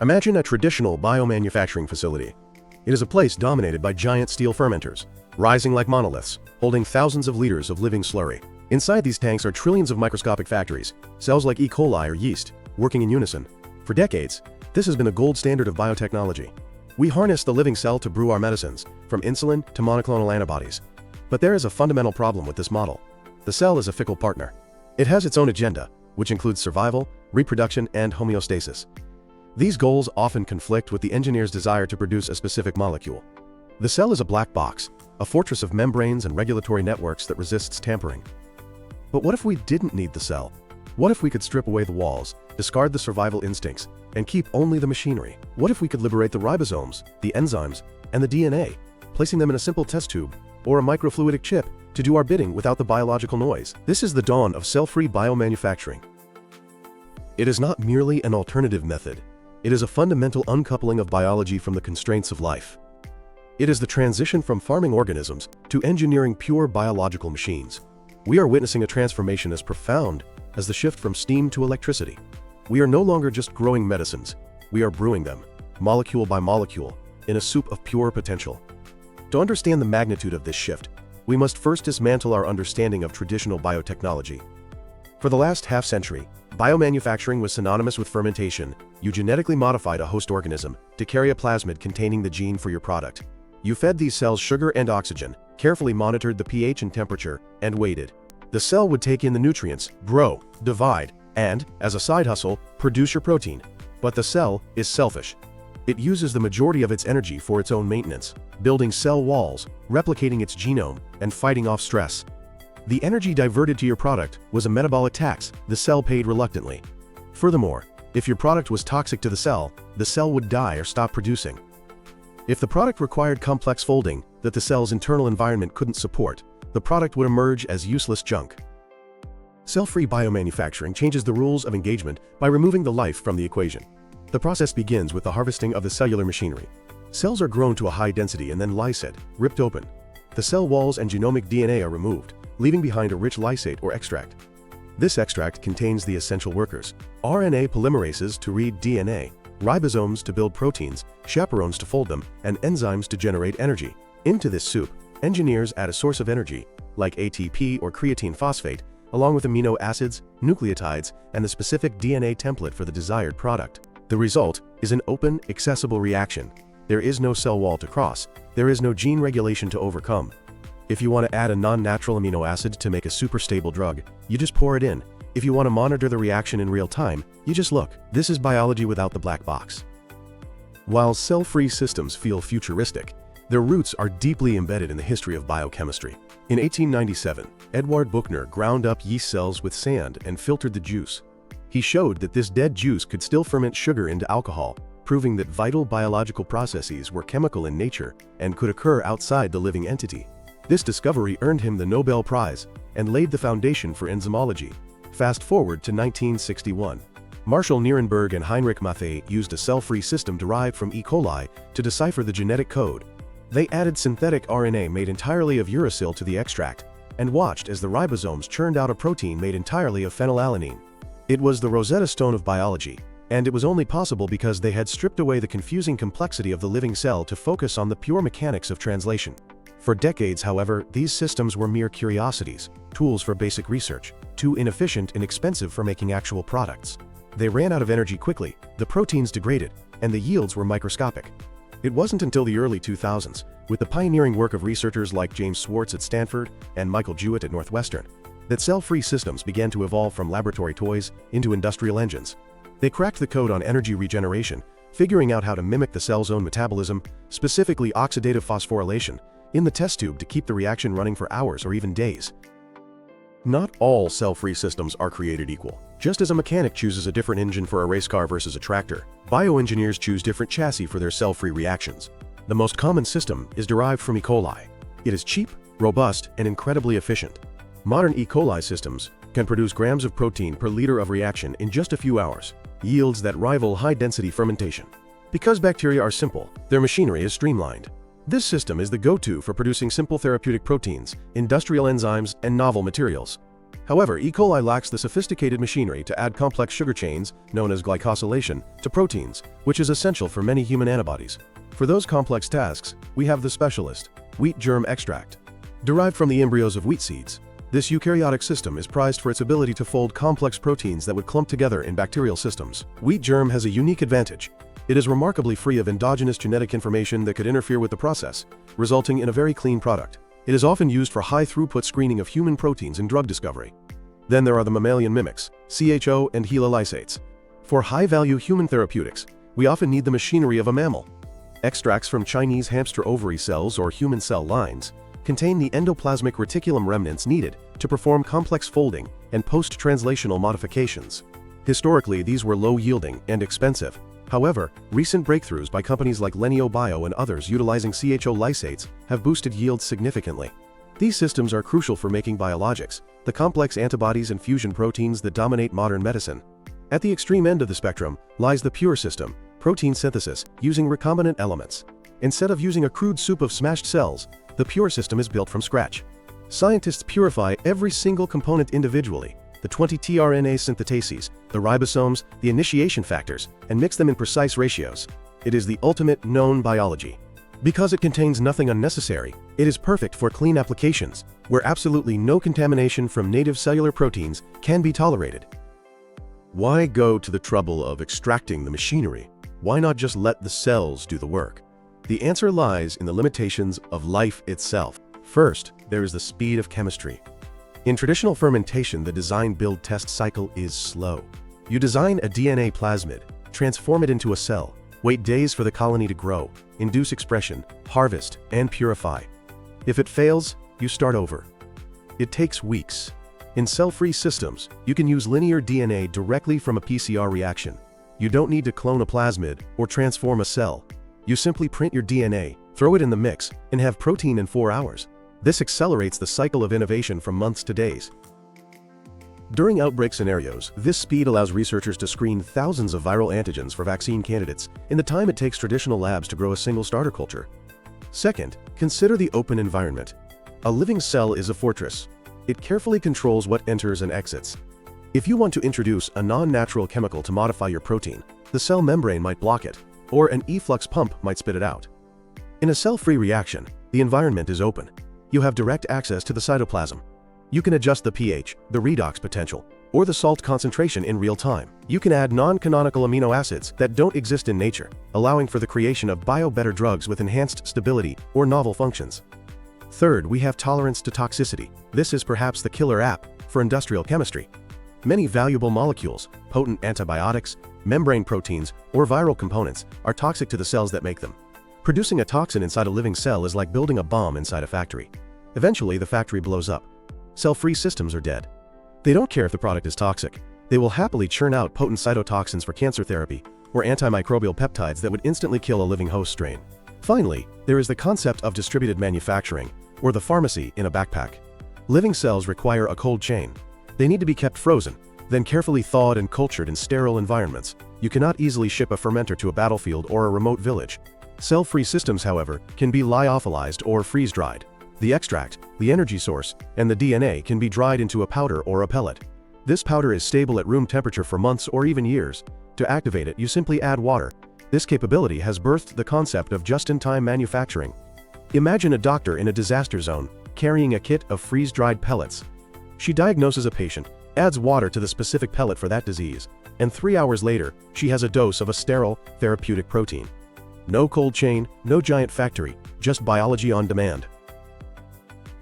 Imagine a traditional biomanufacturing facility. It is a place dominated by giant steel fermenters, rising like monoliths, holding thousands of liters of living slurry. Inside these tanks are trillions of microscopic factories, cells like E. coli or yeast, working in unison. For decades, this has been a gold standard of biotechnology. We harness the living cell to brew our medicines, from insulin to monoclonal antibodies. But there is a fundamental problem with this model. The cell is a fickle partner. It has its own agenda, which includes survival, reproduction, and homeostasis. These goals often conflict with the engineer's desire to produce a specific molecule. The cell is a black box, a fortress of membranes and regulatory networks that resists tampering. But what if we didn't need the cell? What if we could strip away the walls, discard the survival instincts, and keep only the machinery? What if we could liberate the ribosomes, the enzymes, and the DNA, placing them in a simple test tube or a microfluidic chip to do our bidding without the biological noise? This is the dawn of cell-free biomanufacturing. It is not merely an alternative method. It is a fundamental uncoupling of biology from the constraints of life. It is the transition from farming organisms to engineering pure biological machines. We are witnessing a transformation as profound as the shift from steam to electricity. We are no longer just growing medicines. We are brewing them, molecule by molecule, in a soup of pure potential. To understand the magnitude of this shift, we must first dismantle our understanding of traditional biotechnology. For the last half-century, biomanufacturing was synonymous with fermentation. You genetically modified a host organism to carry a plasmid containing the gene for your product. You fed these cells sugar and oxygen, carefully monitored the pH and temperature, and waited. The cell would take in the nutrients, grow, divide, and, as a side hustle, produce your protein. But the cell is selfish. It uses the majority of its energy for its own maintenance, building cell walls, replicating its genome, and fighting off stress. The energy diverted to your product was a metabolic tax the cell paid reluctantly. Furthermore, if your product was toxic to the cell would die or stop producing. If the product required complex folding that the cell's internal environment couldn't support, the product would emerge as useless junk. Cell-free biomanufacturing changes the rules of engagement by removing the life from the equation. The process begins with the harvesting of the cellular machinery. Cells are grown to a high density and then lysed, ripped open. The cell walls and genomic DNA are removed, leaving behind a rich lysate or extract. This extract contains the essential workers: RNA polymerases to read DNA, ribosomes to build proteins, chaperones to fold them, and enzymes to generate energy. Into this soup, engineers add a source of energy, like ATP or creatine phosphate, along with amino acids, nucleotides, and the specific DNA template for the desired product. The result is an open, accessible reaction. There is no cell wall to cross. There is no gene regulation to overcome. If you want to add a non-natural amino acid to make a super stable drug, you just pour it in. If you want to monitor the reaction in real time, you just look. This is biology without the black box. While cell-free systems feel futuristic, their roots are deeply embedded in the history of biochemistry. In 1897, Eduard Buchner ground up yeast cells with sand and filtered the juice. He showed that this dead juice could still ferment sugar into alcohol, proving that vital biological processes were chemical in nature and could occur outside the living entity. This discovery earned him the Nobel Prize and laid the foundation for enzymology. Fast forward to 1961. Marshall Nierenberg and Heinrich Matthey used a cell-free system derived from E. coli to decipher the genetic code. They added synthetic RNA made entirely of uracil to the extract and watched as the ribosomes churned out a protein made entirely of phenylalanine. It was the Rosetta Stone of biology, and it was only possible because they had stripped away the confusing complexity of the living cell to focus on the pure mechanics of translation. For decades, however, these systems were mere curiosities, tools for basic research, too inefficient and expensive for making actual products. They ran out of energy quickly, the proteins degraded, and the yields were microscopic. It wasn't until the early 2000s, with the pioneering work of researchers like James Swartz at Stanford and Michael Jewett at Northwestern, that cell-free systems began to evolve from laboratory toys into industrial engines. They cracked the code on energy regeneration, figuring out how to mimic the cell's own metabolism, specifically oxidative phosphorylation, in the test tube to keep the reaction running for hours or even days. Not all cell-free systems are created equal. Just as a mechanic chooses a different engine for a race car versus a tractor, bioengineers choose different chassis for their cell-free reactions. The most common system is derived from E. coli. It is cheap, robust, and incredibly efficient. Modern E. coli systems can produce grams of protein per liter of reaction in just a few hours, yields that rival high-density fermentation. Because bacteria are simple, their machinery is streamlined. This system is the go-to for producing simple therapeutic proteins, industrial enzymes, and novel materials. However, E. coli lacks the sophisticated machinery to add complex sugar chains, known as glycosylation, to proteins, which is essential for many human antibodies. For those complex tasks, we have the specialist, wheat germ extract. Derived from the embryos of wheat seeds, this eukaryotic system is prized for its ability to fold complex proteins that would clump together in bacterial systems. Wheat germ has a unique advantage. It is remarkably free of endogenous genetic information that could interfere with the process, resulting in a very clean product. It is often used for high-throughput screening of human proteins in drug discovery. Then there are the mammalian mimics, CHO and HeLa lysates. For high-value human therapeutics, we often need the machinery of a mammal. Extracts from Chinese hamster ovary cells or human cell lines contain the endoplasmic reticulum remnants needed to perform complex folding and post-translational modifications. Historically, these were low-yielding and expensive. However, recent breakthroughs by companies like Lenio Bio and others utilizing CHO lysates have boosted yields significantly. These systems are crucial for making biologics, the complex antibodies and fusion proteins that dominate modern medicine. At the extreme end of the spectrum lies the pure system, protein synthesis, using recombinant elements. Instead of using a crude soup of smashed cells, the pure system is built from scratch. Scientists purify every single component individually, the 20 tRNA synthetases, the ribosomes, the initiation factors, and mix them in precise ratios. It is the ultimate known biology. Because it contains nothing unnecessary, it is perfect for clean applications, where absolutely no contamination from native cellular proteins can be tolerated. Why go to the trouble of extracting the machinery? Why not just let the cells do the work? The answer lies in the limitations of life itself. First, there is the speed of chemistry. In traditional fermentation, the design-build-test cycle is slow. You design a DNA plasmid, transform it into a cell, wait days for the colony to grow, induce expression, harvest, and purify. If it fails, you start over. It takes weeks. In cell-free systems, you can use linear DNA directly from a PCR reaction. You don't need to clone a plasmid or transform a cell. You simply print your DNA, throw it in the mix, and have protein in 4 hours. This accelerates the cycle of innovation from months to days. During outbreak scenarios, this speed allows researchers to screen thousands of viral antigens for vaccine candidates in the time it takes traditional labs to grow a single starter culture. Second, consider the open environment. A living cell is a fortress. It carefully controls what enters and exits. If you want to introduce a non-natural chemical to modify your protein, the cell membrane might block it, or an efflux pump might spit it out. In a cell-free reaction, the environment is open. You have direct access to the cytoplasm. You can adjust the pH, the redox potential, or the salt concentration in real time. You can add non-canonical amino acids that don't exist in nature, allowing for the creation of bio-better drugs with enhanced stability or novel functions. Third, we have tolerance to toxicity. This is perhaps the killer app for industrial chemistry. Many valuable molecules, potent antibiotics, membrane proteins, or viral components are toxic to the cells that make them. Producing a toxin inside a living cell is like building a bomb inside a factory. Eventually, the factory blows up. Cell-free systems are dead. They don't care if the product is toxic. They will happily churn out potent cytotoxins for cancer therapy or antimicrobial peptides that would instantly kill a living host strain. Finally, there is the concept of distributed manufacturing, or the pharmacy in a backpack. Living cells require a cold chain. They need to be kept frozen, then carefully thawed and cultured in sterile environments. You cannot easily ship a fermenter to a battlefield or a remote village. Cell-free systems, however, can be lyophilized or freeze-dried. The extract, the energy source, and the DNA can be dried into a powder or a pellet. This powder is stable at room temperature for months or even years. To activate it, you simply add water. This capability has birthed the concept of just-in-time manufacturing. Imagine a doctor in a disaster zone, carrying a kit of freeze-dried pellets. She diagnoses a patient, adds water to the specific pellet for that disease, and 3 hours later, she has a dose of a sterile, therapeutic protein. No cold chain, no giant factory, just biology on demand.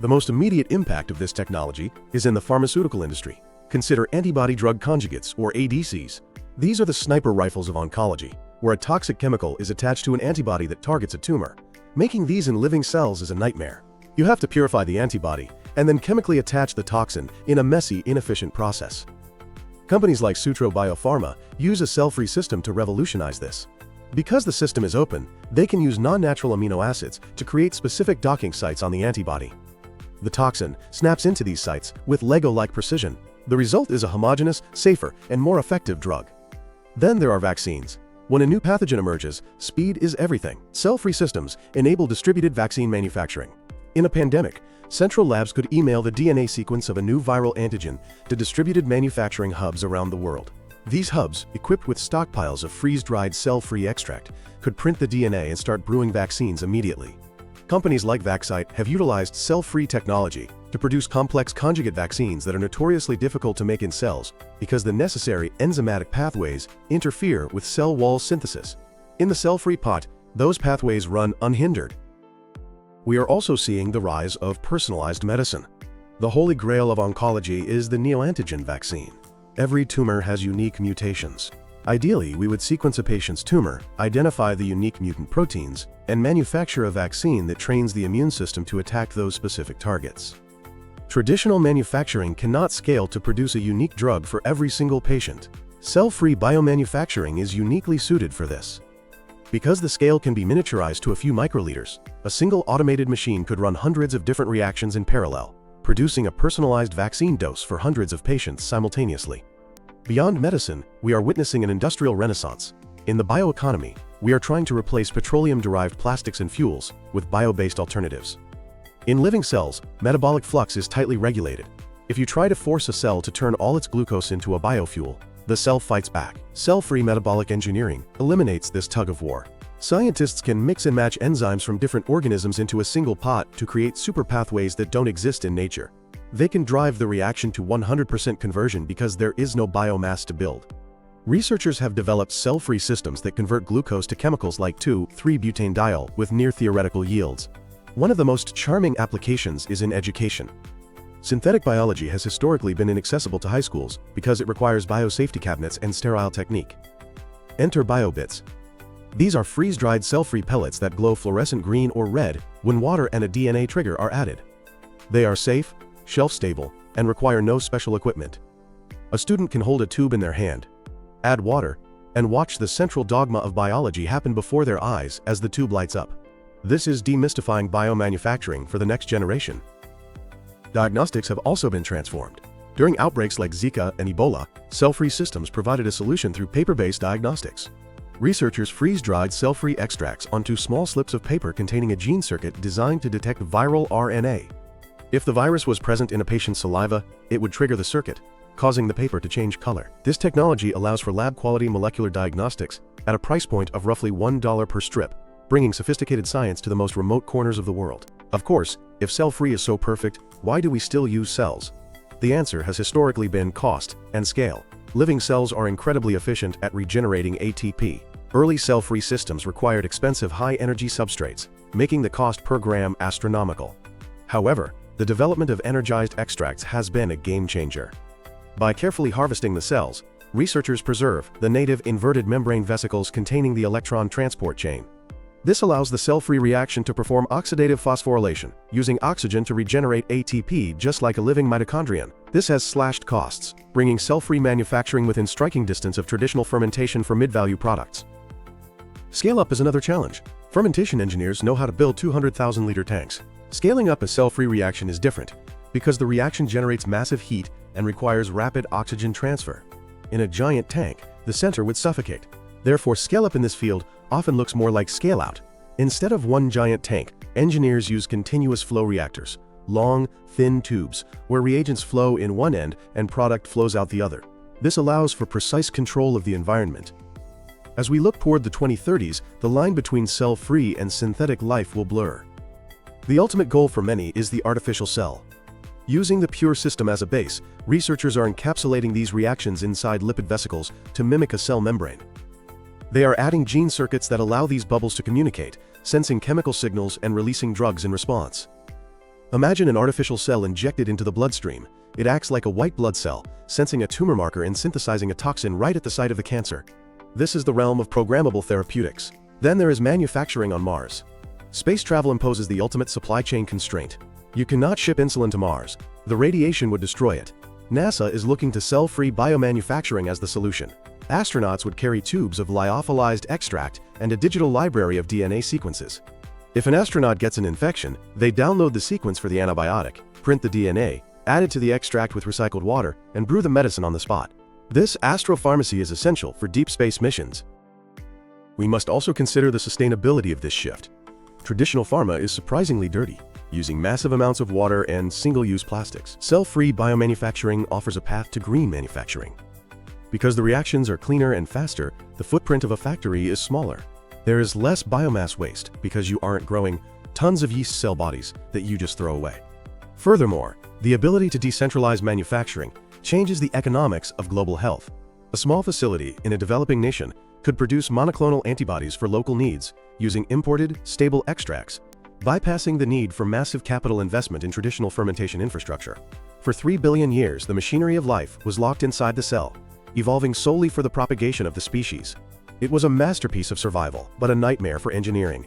The most immediate impact of this technology is in the pharmaceutical industry. Consider antibody-drug conjugates, or ADCs. These are the sniper rifles of oncology, where a toxic chemical is attached to an antibody that targets a tumor. Making these in living cells is a nightmare. You have to purify the antibody, and then chemically attach the toxin in a messy, inefficient process. Companies like Sutro Biopharma use a cell-free system to revolutionize this. Because the system is open, they can use non-natural amino acids to create specific docking sites on the antibody. The toxin snaps into these sites with Lego-like precision. The result is a homogeneous, safer, and more effective drug. Then there are vaccines. When a new pathogen emerges, speed is everything. Cell-free systems enable distributed vaccine manufacturing. In a pandemic, central labs could email the DNA sequence of a new viral antigen to distributed manufacturing hubs around the world. These hubs, equipped with stockpiles of freeze-dried cell-free extract, could print the DNA and start brewing vaccines immediately. Companies like Vaxcyte have utilized cell-free technology to produce complex conjugate vaccines that are notoriously difficult to make in cells because the necessary enzymatic pathways interfere with cell wall synthesis. In the cell-free pot, those pathways run unhindered. We are also seeing the rise of personalized medicine. The holy grail of oncology is the neoantigen vaccine. Every tumor has unique mutations. Ideally, we would sequence a patient's tumor, identify the unique mutant proteins, and manufacture a vaccine that trains the immune system to attack those specific targets. Traditional manufacturing cannot scale to produce a unique drug for every single patient. Cell-free biomanufacturing is uniquely suited for this. Because the scale can be miniaturized to a few microliters, a single automated machine could run hundreds of different reactions in parallel, producing a personalized vaccine dose for hundreds of patients simultaneously. Beyond medicine, we are witnessing an industrial renaissance. In the bioeconomy, we are trying to replace petroleum-derived plastics and fuels with bio-based alternatives. In living cells, metabolic flux is tightly regulated. If you try to force a cell to turn all its glucose into a biofuel, the cell fights back. Cell-free metabolic engineering eliminates this tug-of-war. Scientists can mix and match enzymes from different organisms into a single pot to create super pathways that don't exist in nature. They can drive the reaction to 100% conversion because there is no biomass to build. Researchers have developed cell-free systems that convert glucose to chemicals like 2,3-butanediol with near-theoretical yields. One of the most charming applications is in education. Synthetic biology has historically been inaccessible to high schools because it requires biosafety cabinets and sterile technique. Enter BioBits. These are freeze-dried cell-free pellets that glow fluorescent green or red when water and a DNA trigger are added. They are safe, shelf-stable, and require no special equipment. A student can hold a tube in their hand, add water, and watch the central dogma of biology happen before their eyes as the tube lights up. This is demystifying biomanufacturing for the next generation. Diagnostics have also been transformed. During outbreaks like Zika and Ebola, cell-free systems provided a solution through paper-based diagnostics. Researchers freeze-dried cell-free extracts onto small slips of paper containing a gene circuit designed to detect viral RNA. If the virus was present in a patient's saliva, it would trigger the circuit, causing the paper to change color. This technology allows for lab-quality molecular diagnostics at a price point of roughly $1 per strip, bringing sophisticated science to the most remote corners of the world. Of course, if cell-free is so perfect, why do we still use cells? The answer has historically been cost and scale. Living cells are incredibly efficient at regenerating ATP. Early cell-free systems required expensive high-energy substrates, making the cost per gram astronomical. However, the development of energized extracts has been a game-changer. By carefully harvesting the cells, researchers preserve the native inverted membrane vesicles containing the electron transport chain. This allows the cell-free reaction to perform oxidative phosphorylation, using oxygen to regenerate ATP just like a living mitochondrion. This has slashed costs, bringing cell-free manufacturing within striking distance of traditional fermentation for mid-value products. Scale-up is another challenge. Fermentation engineers know how to build 200,000-liter tanks. Scaling up a cell-free reaction is different, because the reaction generates massive heat and requires rapid oxygen transfer. In a giant tank, the center would suffocate. Therefore, scale-up in this field often looks more like scale-out. Instead of one giant tank, engineers use continuous flow reactors, long, thin tubes, where reagents flow in one end and product flows out the other. This allows for precise control of the environment. As we look toward the 2030s, the line between cell-free and synthetic life will blur. The ultimate goal for many is the artificial cell. Using the pure system as a base, researchers are encapsulating these reactions inside lipid vesicles to mimic a cell membrane. They are adding gene circuits that allow these bubbles to communicate, sensing chemical signals and releasing drugs in response. Imagine an artificial cell injected into the bloodstream. It acts like a white blood cell, sensing a tumor marker and synthesizing a toxin right at the site of the cancer. This is the realm of programmable therapeutics. Then there is manufacturing on Mars. Space travel imposes the ultimate supply chain constraint. You cannot ship insulin to Mars. The radiation would destroy it. NASA is looking to cell-free biomanufacturing as the solution. Astronauts would carry tubes of lyophilized extract and a digital library of DNA sequences. If an astronaut gets an infection, they download the sequence for the antibiotic, print the DNA, add it to the extract with recycled water, and brew the medicine on the spot. This astropharmacy is essential for deep space missions. We must also consider the sustainability of this shift. Traditional pharma is surprisingly dirty. using massive amounts of water and single-use plastics. Cell-free biomanufacturing offers a path to green manufacturing. Because the reactions are cleaner and faster, the footprint of a factory is smaller. There is less biomass waste because you aren't growing tons of yeast cell bodies that you just throw away. Furthermore, the ability to decentralize manufacturing changes the economics of global health. A small facility in a developing nation could produce monoclonal antibodies for local needs using imported, stable extracts, bypassing the need for massive capital investment in traditional fermentation infrastructure. For 3 billion years, the machinery of life was locked inside the cell, evolving solely for the propagation of the species. It was a masterpiece of survival, but a nightmare for engineering.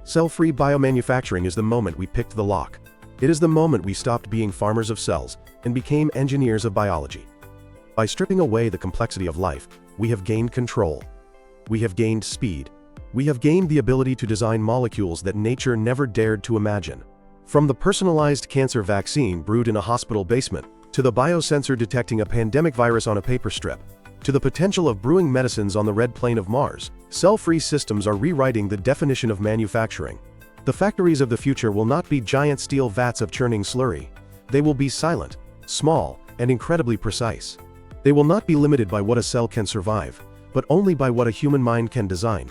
Cell-free biomanufacturing is the moment we picked the lock. It is the moment we stopped being farmers of cells and became engineers of biology. By stripping away the complexity of life, we have gained control. We have gained speed. We have gained the ability to design molecules that nature never dared to imagine. From the personalized cancer vaccine brewed in a hospital basement, to the biosensor detecting a pandemic virus on a paper strip, to the potential of brewing medicines on the red plain of Mars, cell-free systems are rewriting the definition of manufacturing. The factories of the future will not be giant steel vats of churning slurry. They will be silent, small, and incredibly precise. They will not be limited by what a cell can survive, but only by what a human mind can design.